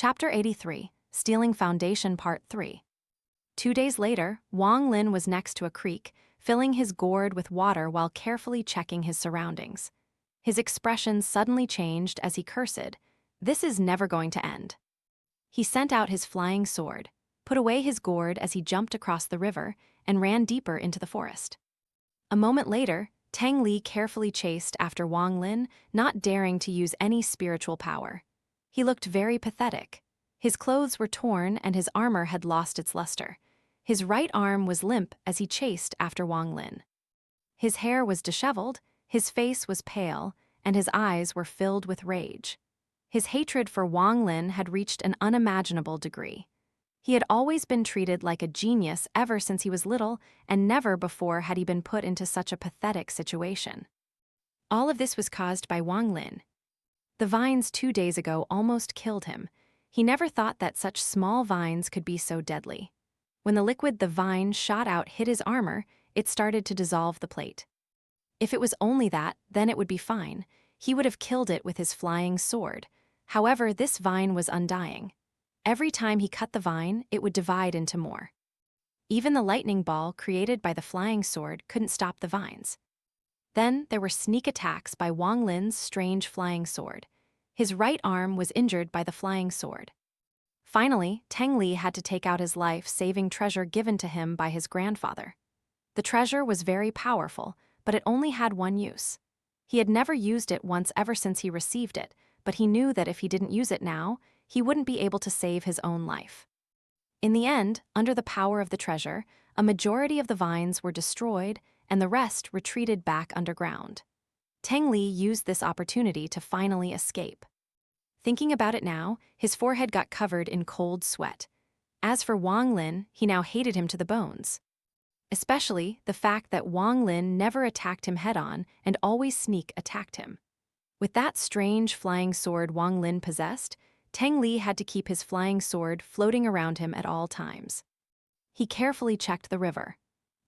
Chapter 83, Stealing Foundation Part 3. 2 days later, Wang Lin was next to a creek, filling his gourd with water while carefully checking his surroundings. His expression suddenly changed as he cursed, "This is never going to end." He sent out his flying sword, put away his gourd as he jumped across the river, and ran deeper into the forest. A moment later, Tang Li carefully chased after Wang Lin, not daring to use any spiritual power. He looked very pathetic. His clothes were torn and his armor had lost its luster. His right arm was limp as he chased after Wang Lin. His hair was disheveled, his face was pale, and his eyes were filled with rage. His hatred for Wang Lin had reached an unimaginable degree. He had always been treated like a genius ever since he was little, and never before had he been put into such a pathetic situation. All of this was caused by Wang Lin. The vines 2 days ago almost killed him. He never thought that such small vines could be so deadly. When the liquid the vine shot out hit his armor, it started to dissolve the plate. If it was only that, then it would be fine. He would have killed it with his flying sword. However, this vine was undying. Every time he cut the vine, it would divide into more. Even the lightning ball created by the flying sword couldn't stop the vines. Then there were sneak attacks by Wang Lin's strange flying sword. His right arm was injured by the flying sword. Finally, Tang Li had to take out his life-saving treasure given to him by his grandfather. The treasure was very powerful, but it only had one use. He had never used it once ever since he received it, but he knew that if he didn't use it now, he wouldn't be able to save his own life. In the end, under the power of the treasure, a majority of the vines were destroyed and the rest retreated back underground. Tang Li used this opportunity to finally escape. Thinking about it now, his forehead got covered in cold sweat. As for Wang Lin, he now hated him to the bones. Especially the fact that Wang Lin never attacked him head-on and always sneak attacked him. With that strange flying sword Wang Lin possessed, Tang Li had to keep his flying sword floating around him at all times. He carefully checked the river.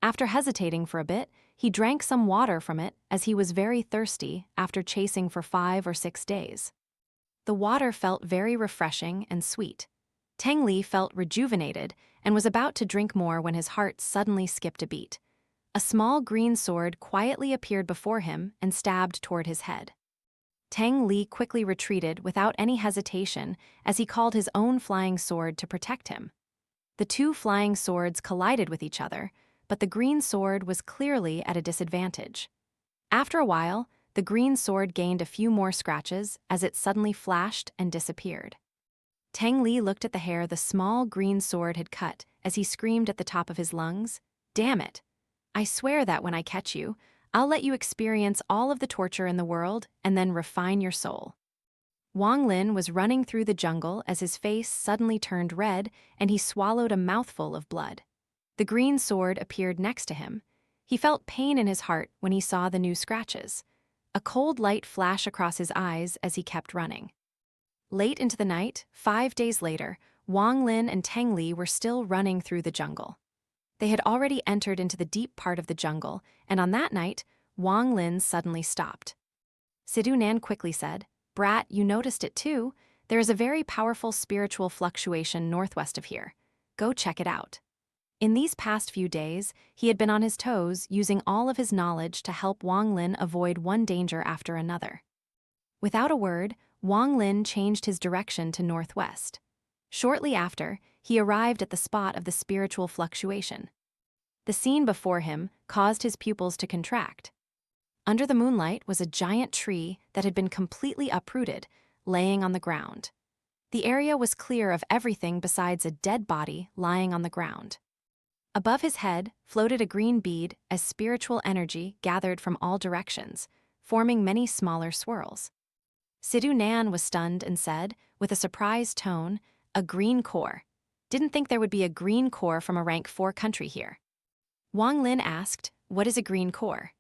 After hesitating for a bit, he drank some water from it as he was very thirsty after chasing for 5 or 6 days. The water felt very refreshing and sweet. Tang Li felt rejuvenated and was about to drink more when his heart suddenly skipped a beat. A small green sword quietly appeared before him and stabbed toward his head. Tang Li quickly retreated without any hesitation as he called his own flying sword to protect him. The two flying swords collided with each other, but the green sword was clearly at a disadvantage. After a while, the green sword gained a few more scratches as it suddenly flashed and disappeared. Tang Li looked at the hair the small green sword had cut as he screamed at the top of his lungs, "Damn it! I swear that when I catch you, I'll let you experience all of the torture in the world and then refine your soul." Wang Lin was running through the jungle as his face suddenly turned red and he swallowed a mouthful of blood. The green sword appeared next to him. He felt pain in his heart when he saw the new scratches. A cold light flashed across his eyes as he kept running. Late into the night, 5 days later, Wang Lin and Tang Li were still running through the jungle. They had already entered into the deep part of the jungle, and on that night, Wang Lin suddenly stopped. Sidhu Nan quickly said, "Brat, you noticed it too. There is a very powerful spiritual fluctuation northwest of here. Go check it out." In these past few days, he had been on his toes, using all of his knowledge to help Wang Lin avoid one danger after another. Without a word, Wang Lin changed his direction to northwest. Shortly after, he arrived at the spot of the spiritual fluctuation. The scene before him caused his pupils to contract. Under the moonlight was a giant tree that had been completely uprooted, laying on the ground. The area was clear of everything besides a dead body lying on the ground. Above his head floated a green bead as spiritual energy gathered from all directions, forming many smaller swirls. Sidhu Nan was stunned and said, with a surprised tone, "A green core. Didn't think there would be a green core from a rank 4 country here." Wang Lin asked, "What is a green core?"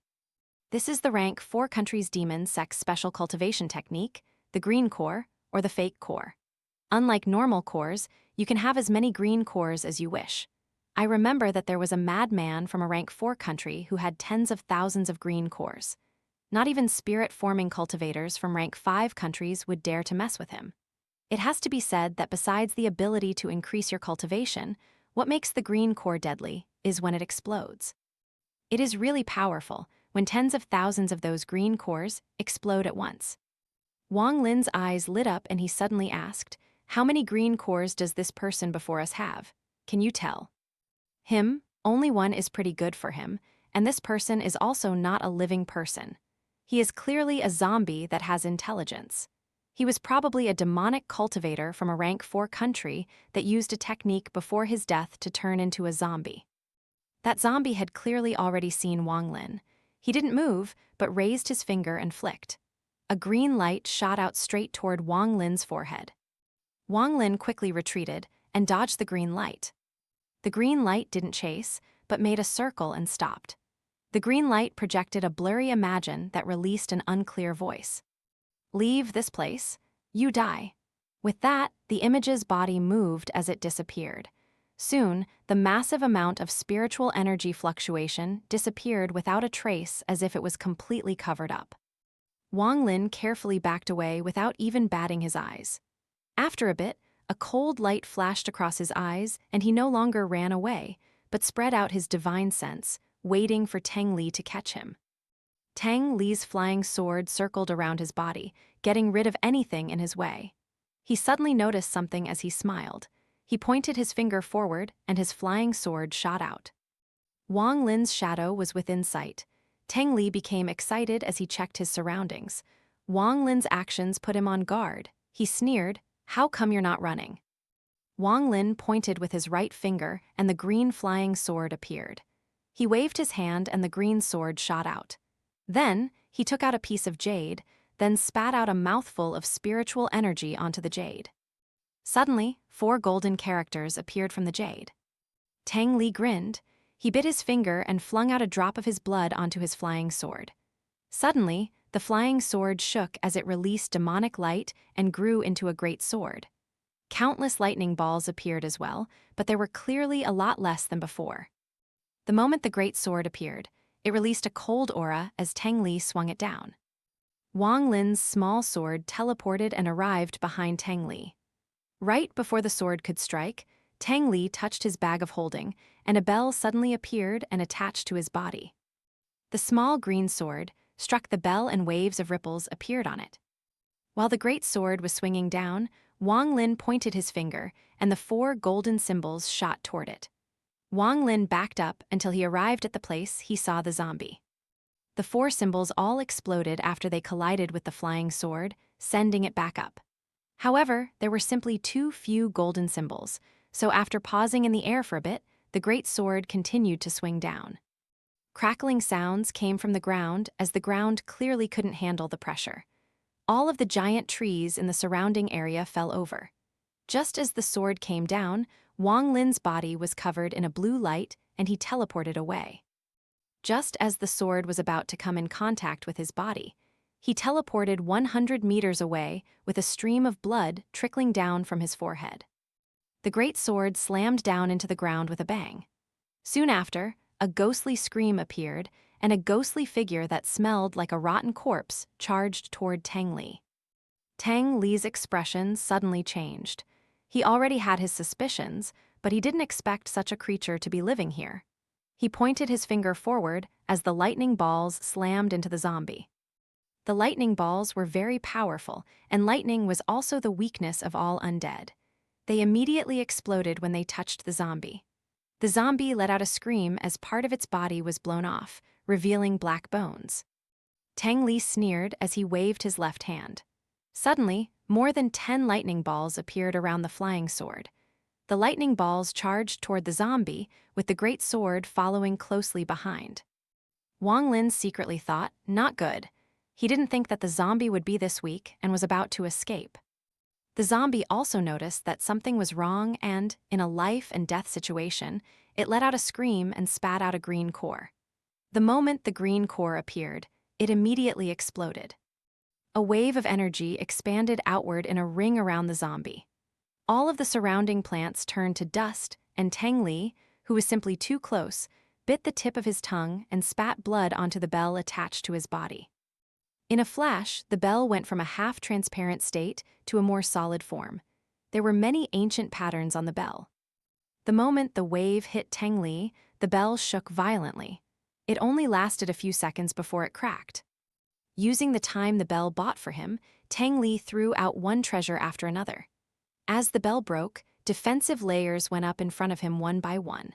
"This is the rank 4 country's demon sex special cultivation technique, the green core, or the fake core. Unlike normal cores, you can have as many green cores as you wish. I remember that there was a madman from a rank 4 country who had tens of thousands of green cores. Not even spirit-forming cultivators from rank 5 countries would dare to mess with him. It has to be said that besides the ability to increase your cultivation, what makes the green core deadly is when it explodes. It is really powerful when tens of thousands of those green cores explode at once. Wang Lin's eyes lit up and he suddenly asked, "How many green cores does this person before us have? Can you tell?" Him, only one is pretty good for him, and this person is also not a living person. He is clearly a zombie that has intelligence. He was probably a demonic cultivator from a rank 4 country that used a technique before his death to turn into a zombie. That zombie had clearly already seen Wang Lin. He didn't move, but raised his finger and flicked. A green light shot out straight toward Wang Lin's forehead. Wang Lin quickly retreated and dodged the green light. The green light didn't chase, but made a circle and stopped. The green light projected a blurry image that released an unclear voice. "Leave this place. You die." With that, the image's body moved as it disappeared. Soon, the massive amount of spiritual energy fluctuation disappeared without a trace, as if it was completely covered up. Wang Lin carefully backed away without even batting his eyes. After a bit, a cold light flashed across his eyes, and he no longer ran away, but spread out his divine sense, waiting for Tang Li to catch him. Tang Li's flying sword circled around his body, getting rid of anything in his way. He suddenly noticed something as he smiled. He pointed his finger forward, and his flying sword shot out. Wang Lin's shadow was within sight. Tang Li became excited as he checked his surroundings. Wang Lin's actions put him on guard. He sneered, "How come you're not running?" Wang Lin pointed with his right finger, and the green flying sword appeared. He waved his hand, and the green sword shot out. Then, he took out a piece of jade, then spat out a mouthful of spiritual energy onto the jade. Suddenly, 4 golden characters appeared from the jade. Tang Li grinned. He bit his finger and flung out a drop of his blood onto his flying sword. Suddenly, the flying sword shook as it released demonic light and grew into a great sword. Countless lightning balls appeared as well, but there were clearly a lot less than before. The moment the great sword appeared, it released a cold aura as Tang Li swung it down. Wang Lin's small sword teleported and arrived behind Tang Li. Right before the sword could strike, Tang Li touched his bag of holding, and a bell suddenly appeared and attached to his body. The small green sword struck the bell and waves of ripples appeared on it. While the great sword was swinging down, Wang Lin pointed his finger, and the 4 golden symbols shot toward it. Wang Lin backed up until he arrived at the place he saw the zombie. The 4 symbols all exploded after they collided with the flying sword, sending it back up. However, there were simply too few golden symbols, so after pausing in the air for a bit, the great sword continued to swing down. Crackling sounds came from the ground as the ground clearly couldn't handle the pressure. All of the giant trees in the surrounding area fell over. Just as the sword came down, Wang Lin's body was covered in a blue light and he teleported away. Just as the sword was about to come in contact with his body, he teleported 100 meters away with a stream of blood trickling down from his forehead. The great sword slammed down into the ground with a bang. Soon after, a ghostly scream appeared, and a ghostly figure that smelled like a rotten corpse charged toward Tang Li. Tang Li's expression suddenly changed. He already had his suspicions, but he didn't expect such a creature to be living here. He pointed his finger forward as the lightning balls slammed into the zombie. The lightning balls were very powerful, and lightning was also the weakness of all undead. They immediately exploded when they touched the zombie. The zombie let out a scream as part of its body was blown off, revealing black bones. Tang Li sneered as he waved his left hand. Suddenly, more than 10 lightning balls appeared around the flying sword. The lightning balls charged toward the zombie, with the great sword following closely behind. Wang Lin secretly thought, not good. He didn't think that the zombie would be this weak and was about to escape. The zombie also noticed that something was wrong and, in a life and death situation, it let out a scream and spat out a green core. The moment the green core appeared, it immediately exploded. A wave of energy expanded outward in a ring around the zombie. All of the surrounding plants turned to dust, and Tang Li, who was simply too close, bit the tip of his tongue and spat blood onto the bell attached to his body. In a flash, the bell went from a half-transparent state to a more solid form. There were many ancient patterns on the bell. The moment the wave hit Teng Li, the bell shook violently. It only lasted a few seconds before it cracked. Using the time the bell bought for him, Teng Li threw out one treasure after another. As the bell broke, defensive layers went up in front of him one by one.